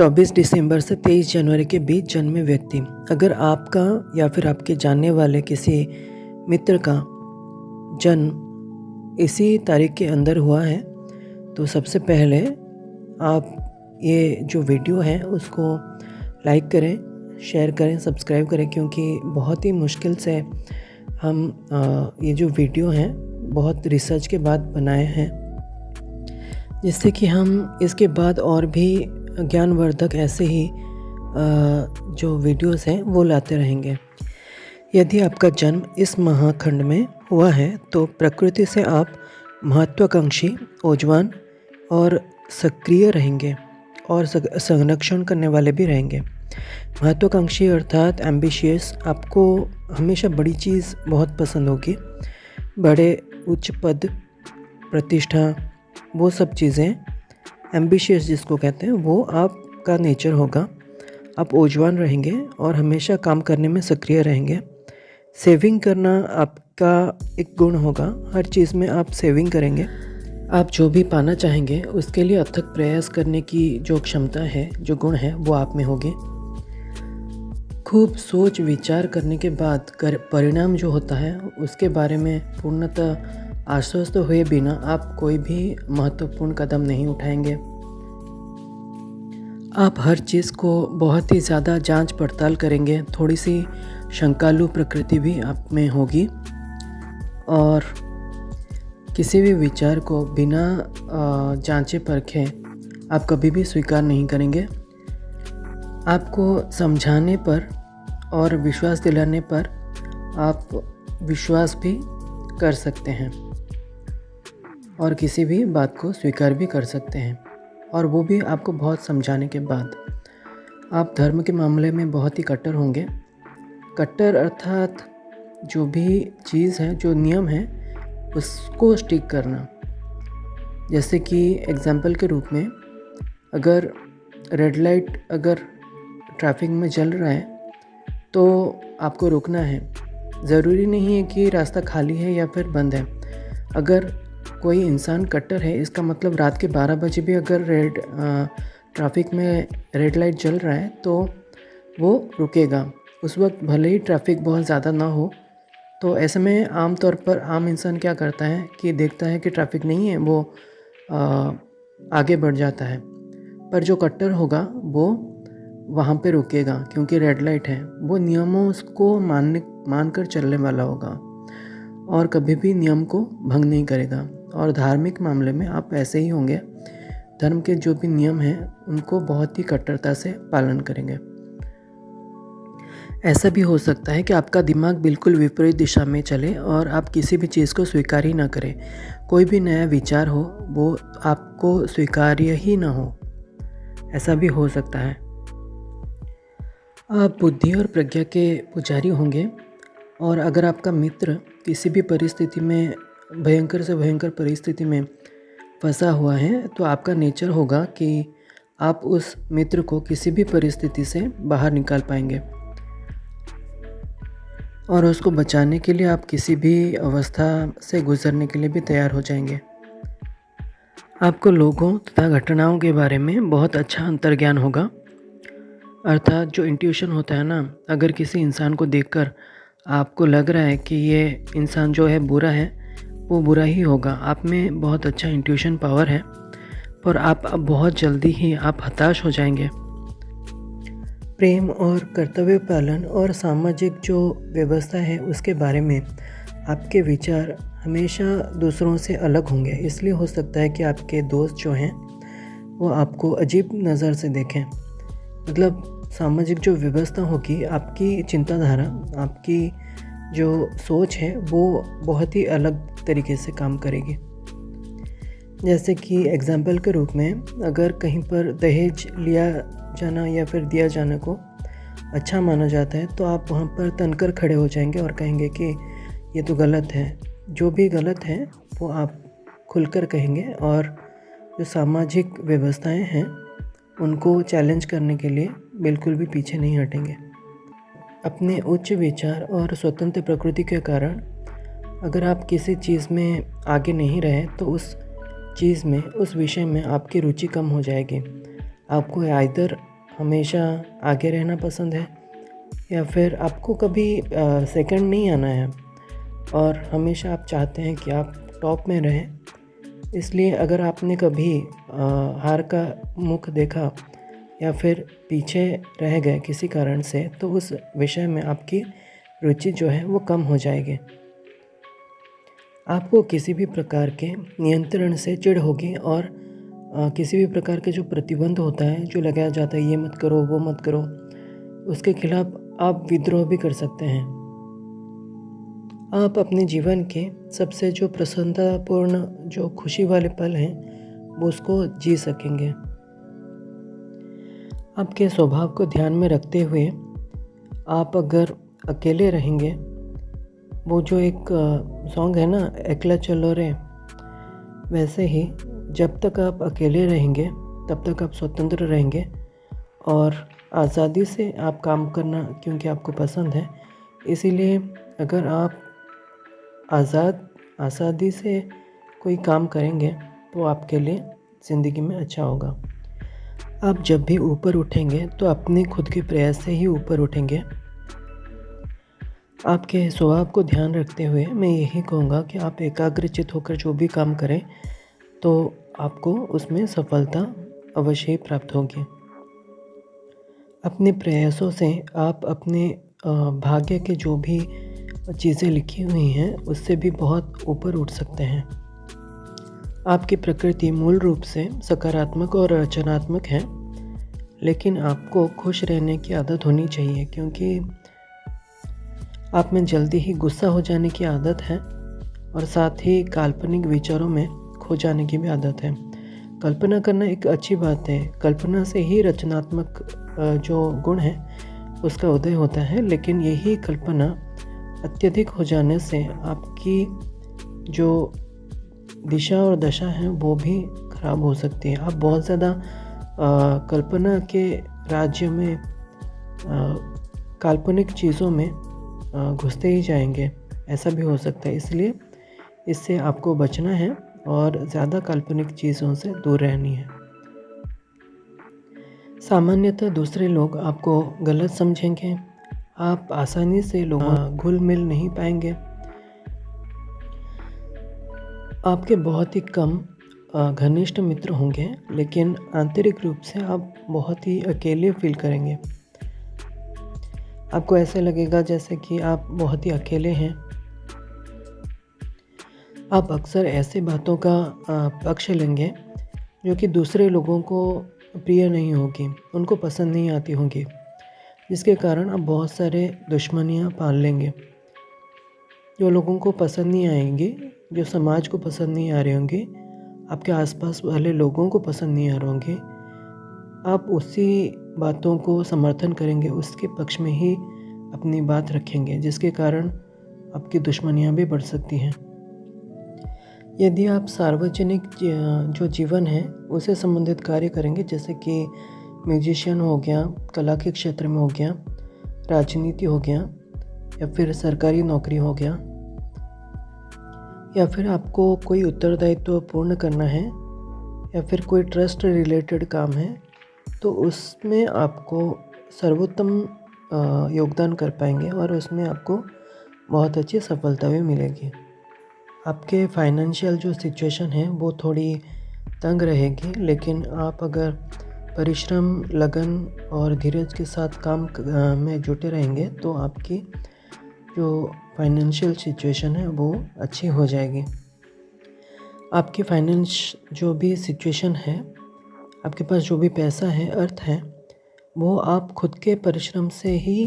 24 दिसंबर से 23 जनवरी के बीच जन्मे व्यक्ति, अगर आपका या फिर आपके जानने वाले किसी मित्र का जन्म इसी तारीख के अंदर हुआ है तो सबसे पहले आप ये जो वीडियो है उसको लाइक करें, शेयर करें, सब्सक्राइब करें, क्योंकि बहुत ही मुश्किल से हम ये जो वीडियो हैं बहुत रिसर्च के बाद बनाए हैं, जिससे कि हम इसके बाद और भी ज्ञानवर्धक ऐसे ही जो वीडियोस हैं वो लाते रहेंगे। यदि आपका जन्म इस महाखंड में हुआ है तो प्रकृति से आप महत्वाकांक्षी, ऊर्जावान और सक्रिय रहेंगे और संरक्षण करने वाले भी रहेंगे। महत्वाकांक्षी अर्थात एम्बिशियस, आपको हमेशा बड़ी चीज़ बहुत पसंद होगी, बड़े उच्च पद, प्रतिष्ठा, वो सब चीज़ें एम्बिशियस जिसको कहते हैं वो आपका नेचर होगा। आप ऊर्जावान रहेंगे और हमेशा काम करने में सक्रिय रहेंगे। सेविंग करना आपका एक गुण होगा, हर चीज़ में आप सेविंग करेंगे। आप जो भी पाना चाहेंगे उसके लिए अथक प्रयास करने की जो क्षमता है, जो गुण है, वो आप में होगी। खूब सोच विचार करने के बाद परिणाम जो होता है उसके बारे में पूर्णतः आश्वस्त हुए बिना आप कोई भी महत्वपूर्ण कदम नहीं उठाएंगे। आप हर चीज़ को बहुत ही ज़्यादा जांच पड़ताल करेंगे, थोड़ी सी शंकालु प्रकृति भी आप में होगी और किसी भी विचार को बिना जांचे परखे आप कभी भी स्वीकार नहीं करेंगे। आपको समझाने पर और विश्वास दिलाने पर आप विश्वास भी कर सकते हैं और किसी भी बात को स्वीकार भी कर सकते हैं, और वो भी आपको बहुत समझाने के बाद। आप धर्म के मामले में बहुत ही कट्टर होंगे। कट्टर अर्थात जो भी चीज़ है, जो नियम है, उसको स्टिक करना। जैसे कि एग्जाम्पल के रूप में, अगर रेड लाइट अगर ट्रैफिक में जल रहा है तो आपको रुकना है। ज़रूरी नहीं है कि रास्ता खाली है या फिर बंद है। अगर कोई इंसान कट्टर है, इसका मतलब रात के 12 बजे भी अगर ट्रैफिक में रेड लाइट जल रहा है तो वो रुकेगा। उस वक्त भले ही ट्रैफिक बहुत ज़्यादा ना हो, तो ऐसे में आम तौर पर आम इंसान क्या करता है कि देखता है कि ट्रैफिक नहीं है, वो आगे बढ़ जाता है। पर जो कट्टर होगा वो वहाँ पे रुकेगा, क्योंकि रेड लाइट है। वो नियमों को मानकर चलने वाला होगा और कभी भी नियम को भंग नहीं करेगा। और धार्मिक मामले में आप ऐसे ही होंगे, धर्म के जो भी नियम हैं उनको बहुत ही कट्टरता से पालन करेंगे। ऐसा भी हो सकता है कि आपका दिमाग बिल्कुल विपरीत दिशा में चले और आप किसी भी चीज़ को स्वीकार ही ना करें। कोई भी नया विचार हो वो आपको स्वीकार्य ही ना हो, ऐसा भी हो सकता है। आप बुद्धि और प्रज्ञा के पुजारी होंगे, और अगर आपका मित्र किसी भी परिस्थिति में, भयंकर से भयंकर परिस्थिति में फंसा हुआ है, तो आपका नेचर होगा कि आप उस मित्र को किसी भी परिस्थिति से बाहर निकाल पाएंगे और उसको बचाने के लिए आप किसी भी अवस्था से गुजरने के लिए भी तैयार हो जाएंगे। आपको लोगों तथा घटनाओं के बारे में बहुत अच्छा अंतर्ज्ञान होगा, अर्थात जो इंट्यूशन होता है ना, अगर किसी इंसान को देखकर आपको लग रहा है कि ये इंसान जो है बुरा है, वो बुरा ही होगा। आप में बहुत अच्छा इंट्यूशन पावर है, पर आप अब बहुत जल्दी ही आप हताश हो जाएंगे। प्रेम और कर्तव्य पालन और सामाजिक जो व्यवस्था है उसके बारे में आपके विचार हमेशा दूसरों से अलग होंगे। इसलिए हो सकता है कि आपके दोस्त जो हैं वो आपको अजीब नज़र से देखें। मतलब सामाजिक जो व्यवस्था होगी, आपकी चिंताधारा, आपकी जो सोच है वो बहुत ही अलग तरीके से काम करेगी। जैसे कि एग्जाम्पल के रूप में, अगर कहीं पर दहेज लिया जाना या फिर दिया जाने को अच्छा माना जाता है तो आप वहाँ पर तनकर खड़े हो जाएंगे और कहेंगे कि ये तो गलत है। जो भी गलत है वो आप खुलकर कहेंगे, और जो सामाजिक व्यवस्थाएं हैं उनको चैलेंज करने के लिए बिल्कुल भी पीछे नहीं हटेंगे। अपने उच्च विचार और स्वतंत्र प्रकृति के कारण अगर आप किसी चीज़ में आगे नहीं रहे तो उस चीज़ में, उस विषय में आपकी रुचि कम हो जाएगी। आपको आइदर हमेशा आगे रहना पसंद है, या फिर आपको कभी सेकंड नहीं आना है और हमेशा आप चाहते हैं कि आप टॉप में रहें। इसलिए अगर आपने कभी हार का मुख देखा या फिर पीछे रह गए किसी कारण से, तो उस विषय में आपकी रुचि जो है वो कम हो जाएगी। आपको किसी भी प्रकार के नियंत्रण से चिढ़ होगी और किसी भी प्रकार के जो प्रतिबंध होता है, जो लगाया जाता है ये मत करो वो मत करो, उसके खिलाफ आप विद्रोह भी कर सकते हैं। आप अपने जीवन के सबसे जो प्रसन्नतापूर्ण जो खुशी वाले पल हैं वो उसको जी सकेंगे। आपके स्वभाव को ध्यान में रखते हुए आप अगर अकेले रहेंगे, वो जो एक सॉन्ग है ना, एकला चलो रे, वैसे ही जब तक आप अकेले रहेंगे तब तक आप स्वतंत्र रहेंगे और आज़ादी से आप काम करना क्योंकि आपको पसंद है, इसीलिए अगर आप आज़ादी से कोई काम करेंगे तो आपके लिए ज़िंदगी में अच्छा होगा। आप जब भी ऊपर उठेंगे तो अपने खुद के प्रयास से ही ऊपर उठेंगे। आपके स्वभाव को ध्यान रखते हुए मैं यही कहूँगा कि आप एकाग्रचित होकर जो भी काम करें तो आपको उसमें सफलता अवश्य ही प्राप्त होगी। अपने प्रयासों से आप अपने भाग्य के जो भी चीज़ें लिखी हुई हैं उससे भी बहुत ऊपर उठ सकते हैं। आपकी प्रकृति मूल रूप से सकारात्मक और रचनात्मक है, लेकिन आपको खुश रहने की आदत होनी चाहिए, क्योंकि आप में जल्दी ही गुस्सा हो जाने की आदत है और साथ ही काल्पनिक विचारों में खो जाने की भी आदत है। कल्पना करना एक अच्छी बात है, कल्पना से ही रचनात्मक जो गुण है उसका उदय होता है, लेकिन यही कल्पना अत्यधिक हो जाने से आपकी जो दिशा और दशा है वो भी खराब हो सकती है। आप बहुत ज़्यादा कल्पना के राज्य में काल्पनिक चीज़ों में घुसते ही जाएंगे, ऐसा भी हो सकता है। इसलिए इससे आपको बचना है और ज़्यादा काल्पनिक चीज़ों से दूर रहनी है। सामान्यतः दूसरे लोग आपको गलत समझेंगे, आप आसानी से लोगों घुल मिल नहीं पाएंगे। आपके बहुत ही कम घनिष्ठ मित्र होंगे, लेकिन आंतरिक रूप से आप बहुत ही अकेले फील करेंगे। आपको ऐसे लगेगा जैसे कि आप बहुत ही अकेले हैं। आप अक्सर ऐसे बातों का पक्ष लेंगे जो कि दूसरे लोगों को प्रिय नहीं होगी, उनको पसंद नहीं आती होंगी, जिसके कारण आप बहुत सारे दुश्मनियां पाल लेंगे। जो लोगों को पसंद नहीं आएंगी, जो समाज को पसंद नहीं आ रहे होंगे, आपके आसपास वाले लोगों को पसंद नहीं आ रहे होंगे, आप उसी बातों को समर्थन करेंगे, उसके पक्ष में ही अपनी बात रखेंगे, जिसके कारण आपकी दुश्मनियां भी बढ़ सकती हैं। यदि आप सार्वजनिक जो जीवन है उसे संबंधित कार्य करेंगे, जैसे कि म्यूजिशियन हो गया, कला के क्षेत्र में हो गया, राजनीति हो गया, या फिर सरकारी नौकरी हो गया, या फिर आपको कोई उत्तरदायित्व पूर्ण करना है, या फिर कोई ट्रस्ट रिलेटेड काम है, तो उसमें आपको सर्वोत्तम योगदान कर पाएंगे और उसमें आपको बहुत अच्छी सफलता भी मिलेगी। आपके फाइनेंशियल जो सिचुएशन है वो थोड़ी तंग रहेगी, लेकिन आप अगर परिश्रम, लगन और धीरज के साथ काम में जुटे रहेंगे तो आपकी जो फाइनेंशियल सिचुएशन है वो अच्छी हो जाएगी। आपकी फाइनेंस जो भी सिचुएशन है, आपके पास जो भी पैसा है, अर्थ है, वो आप खुद के परिश्रम से ही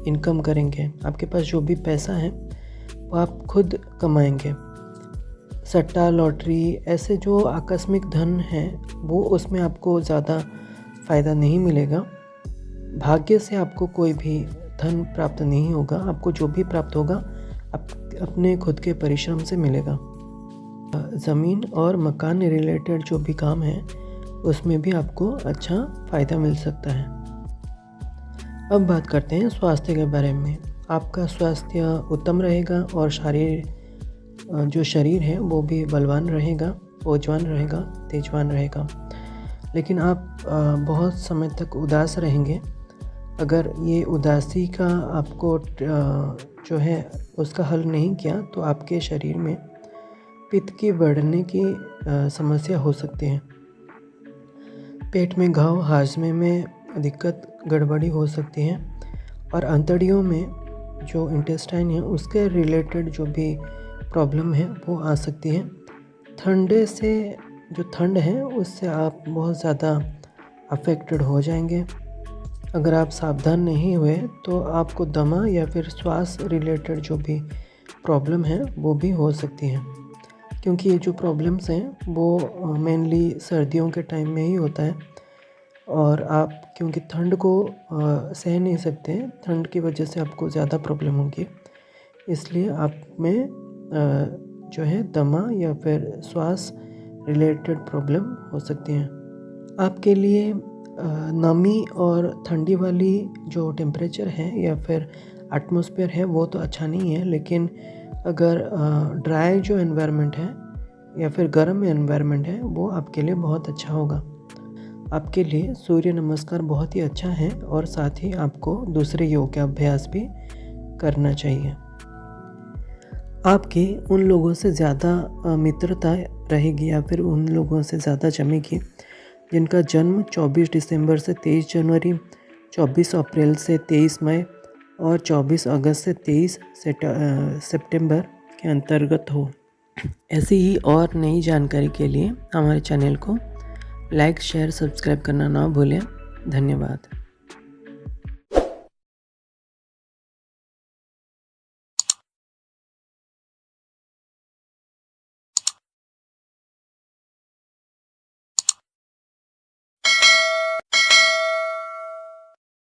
इनकम करेंगे। आपके पास जो भी पैसा है वो आप खुद कमाएंगे। सट्टा, लॉटरी, ऐसे जो आकस्मिक धन है वो उसमें आपको ज़्यादा फ़ायदा नहीं मिलेगा। भाग्य से आपको कोई भी धन प्राप्त नहीं होगा। आपको जो भी प्राप्त होगा आप अपने खुद के परिश्रम से मिलेगा। ज़मीन और मकान रिलेटेड जो भी काम है उसमें भी आपको अच्छा फ़ायदा मिल सकता है। अब बात करते हैं स्वास्थ्य के बारे में। आपका स्वास्थ्य उत्तम रहेगा और जो शरीर है वो भी बलवान रहेगा, ऊर्जावान रहेगा, तेजवान रहेगा। लेकिन आप बहुत समय तक उदास रहेंगे। अगर ये उदासी का आपको जो है उसका हल नहीं किया तो आपके शरीर में पित्त की बढ़ने की समस्या हो सकती है। पेट में घाव, हाजमे में दिक्कत, गड़बड़ी हो सकती है और अंतड़ियों में जो इंटेस्टाइन है उसके रिलेटेड जो भी प्रॉब्लम है वो आ सकती है। ठंडे से जो ठंड है उससे आप बहुत ज़्यादा अफेक्टेड हो जाएंगे। अगर आप सावधान नहीं हुए तो आपको दमा या फिर श्वास रिलेटेड जो भी प्रॉब्लम है वो भी हो सकती हैं, क्योंकि ये जो प्रॉब्लम्स हैं वो मेनली सर्दियों के टाइम में ही होता है और आप क्योंकि ठंड को सह नहीं सकते, ठंड की वजह से आपको ज़्यादा प्रॉब्लम होगी, इसलिए आप में जो है दमा या फिर श्वास रिलेटेड प्रॉब्लम हो सकती हैं। आपके लिए नमी और ठंडी वाली जो टेम्परेचर है या फिर एटमॉस्फेयर है वो तो अच्छा नहीं है, लेकिन अगर ड्राई जो एनवायरनमेंट है या फिर गर्म एनवायरनमेंट है वो आपके लिए बहुत अच्छा होगा। आपके लिए सूर्य नमस्कार बहुत ही अच्छा है और साथ ही आपको दूसरे योगाभ्यास भी करना चाहिए। आपकी उन लोगों से ज़्यादा मित्रता रहेगी या फिर उन लोगों से ज़्यादा जमेगी जिनका जन्म 24 दिसंबर से 23 जनवरी, 24 अप्रैल से 23 मई और 24 अगस्त से 23 सितंबर के अंतर्गत हो। ऐसी ही और नई जानकारी के लिए हमारे चैनल को लाइक, शेयर, सब्सक्राइब करना ना भूलें। धन्यवाद।